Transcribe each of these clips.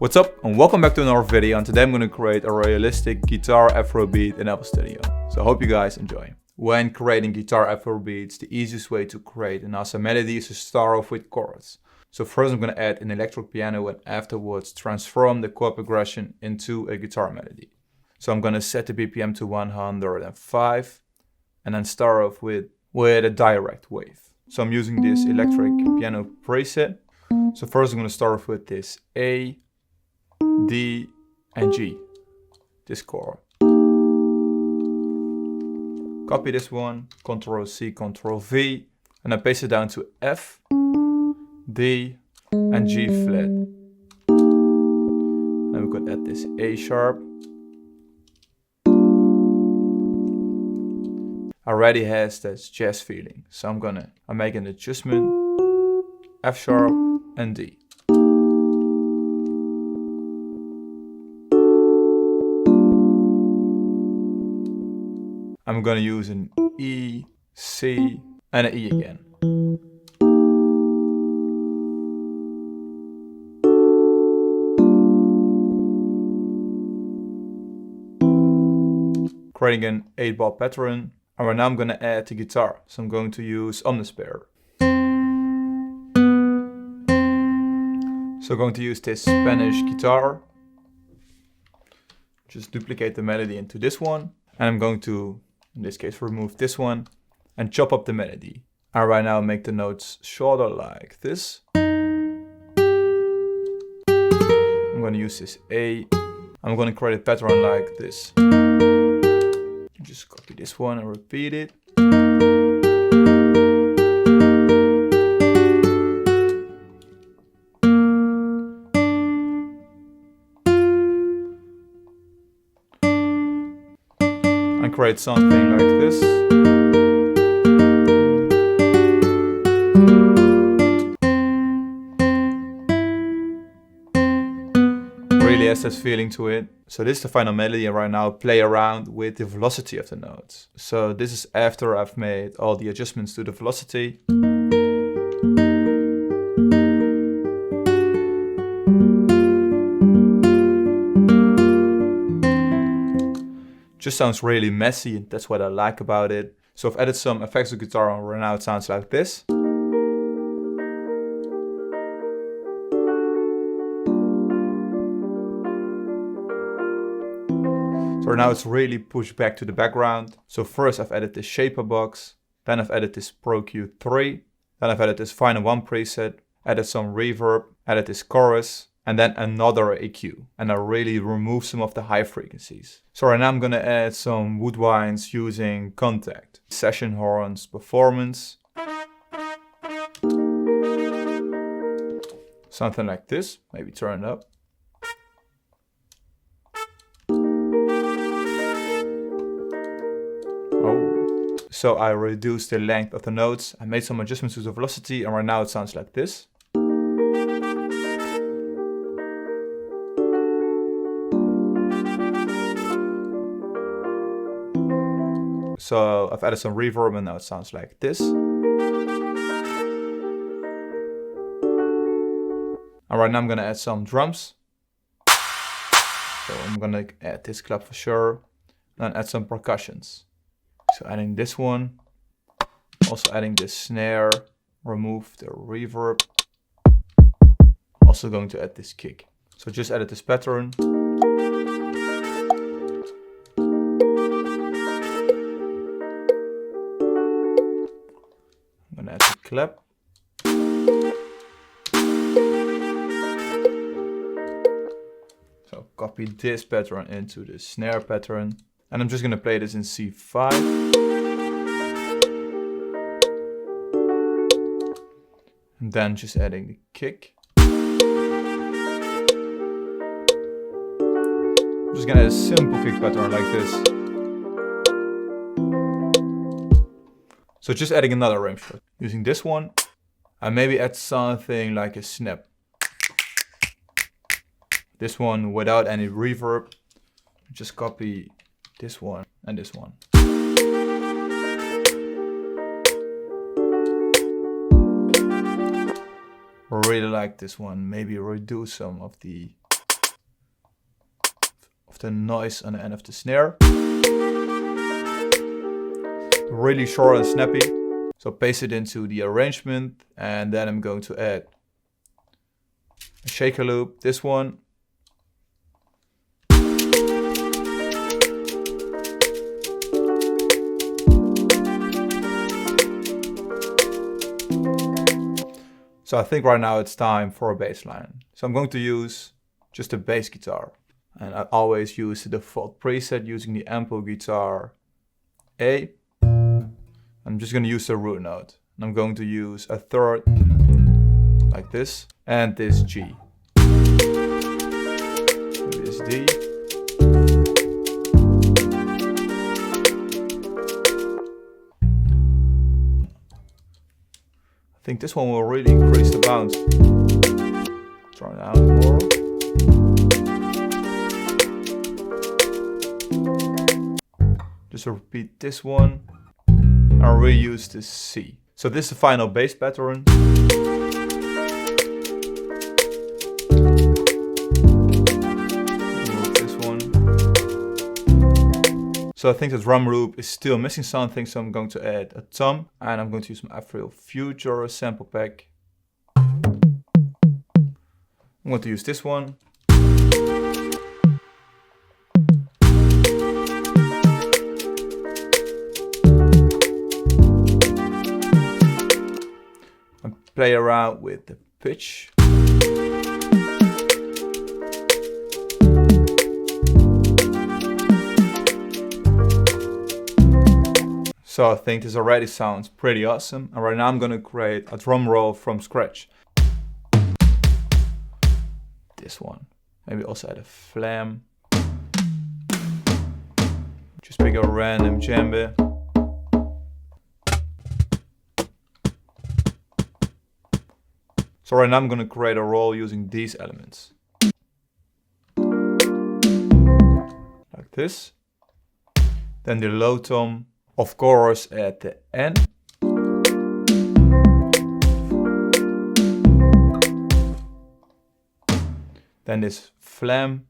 What's up and welcome back to another video, and today I'm going to create a realistic guitar afrobeat in FL Studio. So I hope you guys enjoy. When creating guitar afrobeats, the easiest way to create an awesome melody is to start off with chords. So first I'm going to add an electric piano and afterwards transform the chord progression into a guitar melody. So I'm going to set the BPM to 105 and then start off with a direct wave. So I'm using this electric piano preset. So first I'm going to start off with this A, D and G, this chord. Copy this one, Ctrl C, Ctrl V, and then paste it down to F, D and G flat. Then we could add this A sharp. Already has that jazz feeling, so I'm making an adjustment, F sharp and D. I'm gonna use an E, C, and an E again. Creating an 8-bar pattern, and right now I'm gonna add the guitar. So I'm going to use Omnisphere. So I'm going to use this Spanish guitar. Just duplicate the melody into this one, and I'm going to, in this case, remove this one and chop up the melody. And right now make the notes shorter like this. I'm going to use this A. I'm going to create a pattern like this. Just copy this one and repeat it. And create something like this. Really has this feeling to it. So this is the final melody, and right now play around with the velocity of the notes. So this is after I've made all the adjustments to the velocity. Just sounds really messy, and that's what I like about it. So I've added some effects to guitar, and right now it sounds like this. So now it's really pushed back to the background. So first I've added this shaper box, then I've added this Pro Q3, then I've added this Final 1 preset, added some reverb, added this chorus, and then another EQ. And I really remove some of the high frequencies. So right now I'm gonna add some woodwinds using Contact, Session Horns, Performance. Something like this, maybe turn it up. So I reduced the length of the notes, I made some adjustments to the velocity, and right now it sounds like this. So I've added some reverb and now it sounds like this. And right now I'm gonna add some drums. So I'm gonna add this clap for sure, and add some percussions. So adding this one, also adding this snare, remove the reverb. Also going to add this kick. So just added this pattern. I'm gonna add the clap. So copy this pattern into the snare pattern. And I'm just gonna play this in C5. And then just adding the kick. I'm just gonna add a simple kick pattern like this. So just adding another rim shot. Using this one. And maybe add something like a snap. This one without any reverb. Just copy this one and this one. really like this one. Maybe reduce some of the of the noise on the end of the snare. Really short and snappy. So paste it into the arrangement, and then I'm going to add a shaker loop, this one. So I think right now it's time for a bass line. So I'm going to use just a bass guitar. And I always use the default preset using the ample guitar A. I'm just going to use the root note. And I'm going to use a third like this and this G. This D. I think this one will really increase the bounce. Turn it out more. Just repeat this one. I'll reuse this C. So this is the final bass pattern. Remove this one. So I think the drum loop is still missing something, so I'm going to add a tom, and I'm going to use my Afro Future sample pack. I'm going to use this one. And play around with the pitch. So I think this already sounds pretty awesome. And right now I'm going to create a drum roll from scratch. This one. Maybe also add a flam. Just pick a random djembe. So right now I'm going to create a roll using these elements. Like this. Then the low tom, of course, at the end. Then this flam.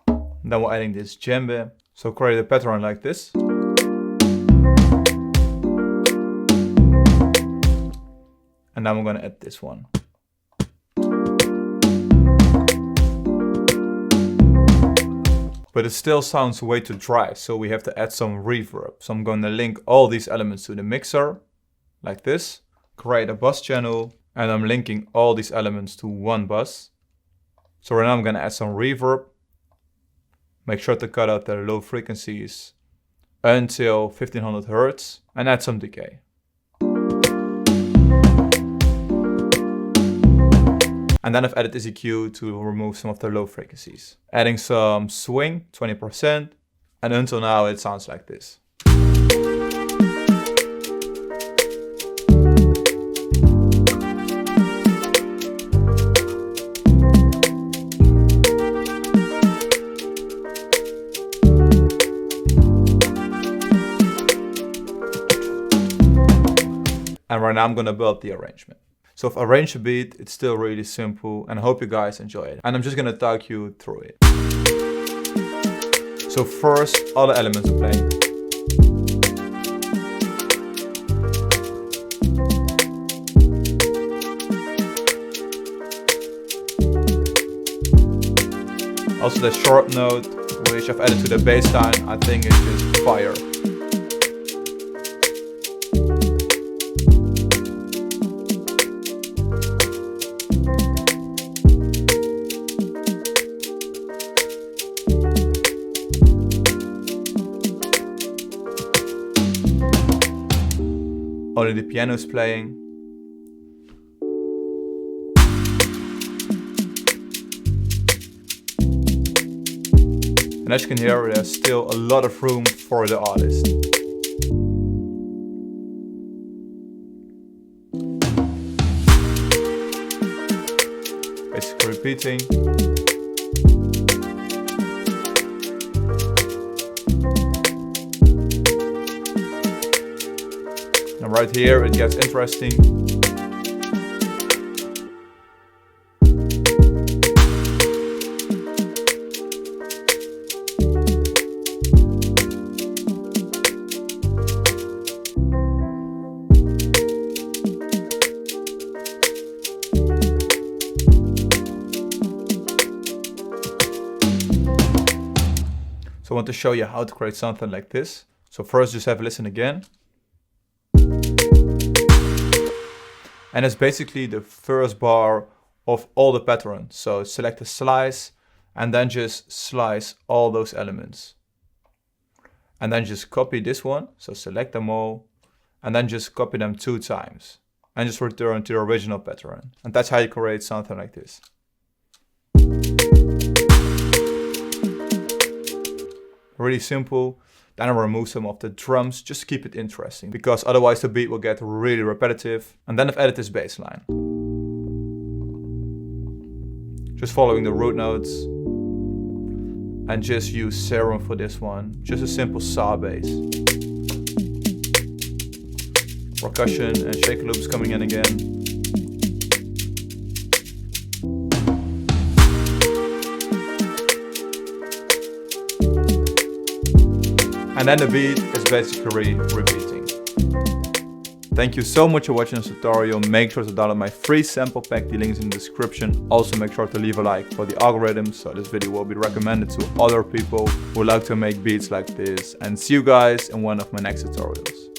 And then we're adding this djembe. So create a pattern like this. And now I'm going to add this one. But it still sounds way too dry, so we have to add some reverb. So I'm going to link all these elements to the mixer, like this. Create a bus channel, and I'm linking all these elements to one bus. So right now I'm going to add some reverb. Make sure to cut out the low frequencies until 1500 Hertz, and add some decay. And then I've added this EQ to remove some of the low frequencies. Adding some swing, 20%. And until now it sounds like this. And right now I'm gonna build the arrangement. So I've arranged a beat, it's still really simple, and I hope you guys enjoy it. And I'm just gonna talk you through it. So first, all the elements are playing. Also the short note, which I've added to the bass line, I think is just fire. Only the piano is playing. And as you can hear, there's still a lot of room for the artist. Basically repeating. And right here it gets interesting. I want to show you how to create something like this. So first just have a listen again. And it's basically the first bar of all the patterns. So select a slice and then just slice all those elements. And then just copy this one. So select them all and then just copy them 2 times and just return to the original pattern. And that's how you create something like this. Really simple. Then I'll remove some of the drums just to keep it interesting, because otherwise the beat will get really repetitive. And then I've added this bass line. Just following the root notes. And just use serum for this one. Just a simple saw bass. Percussion and shake loops coming in again. And then the beat is basically repeating. Thank you so much for watching this tutorial. Make sure to download my free sample pack, the link is in the description. Also make sure to leave a like for the algorithm, so this video will be recommended to other people who like to make beats like this. And see you guys in one of my next tutorials.